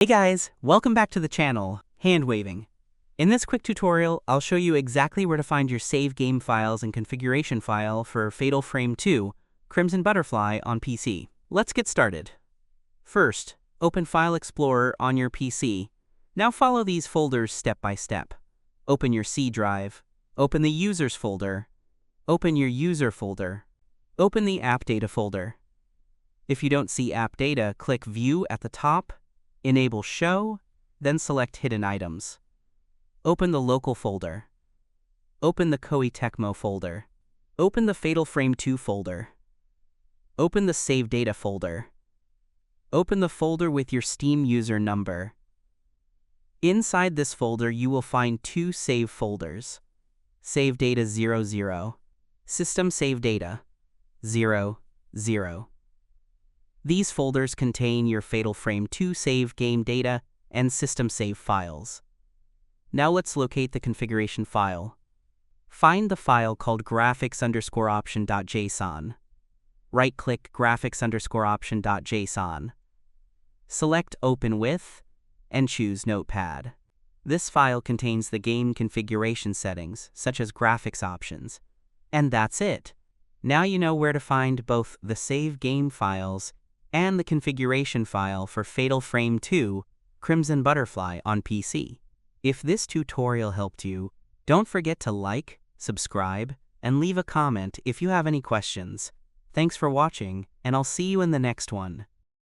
Hey guys, welcome back to the channel, Hand Waving. In this quick tutorial, I'll show you exactly where to find your save game files and configuration file for Fatal Frame 2, Crimson Butterfly on PC. Let's get started. First, open File Explorer on your PC. Now follow these folders step by step. Open your C drive, open the Users folder, open your User folder, open the App Data folder. If you don't see App Data, click View at the top, enable Show, then select Hidden Items. Open the Local folder. Open the Koei Tecmo folder. Open the Fatal Frame 2 folder. Open the Save Data folder. Open the folder with your Steam user number. Inside this folder, you will find two save folders. Save Data 00, System Save Data 00. These folders contain your Fatal Frame 2 save game data and system save files. Now let's locate the configuration file. Find the file called graphics_option.json. Right-click graphics_option.json. Select Open With and choose Notepad. This file contains the game configuration settings, such as graphics options. And that's it. Now you know where to find both the save game files and the configuration file for Fatal Frame 2, Crimson Butterfly on PC. If this tutorial helped you, don't forget to like, subscribe, and leave a comment if you have any questions. Thanks for watching, and I'll see you in the next one.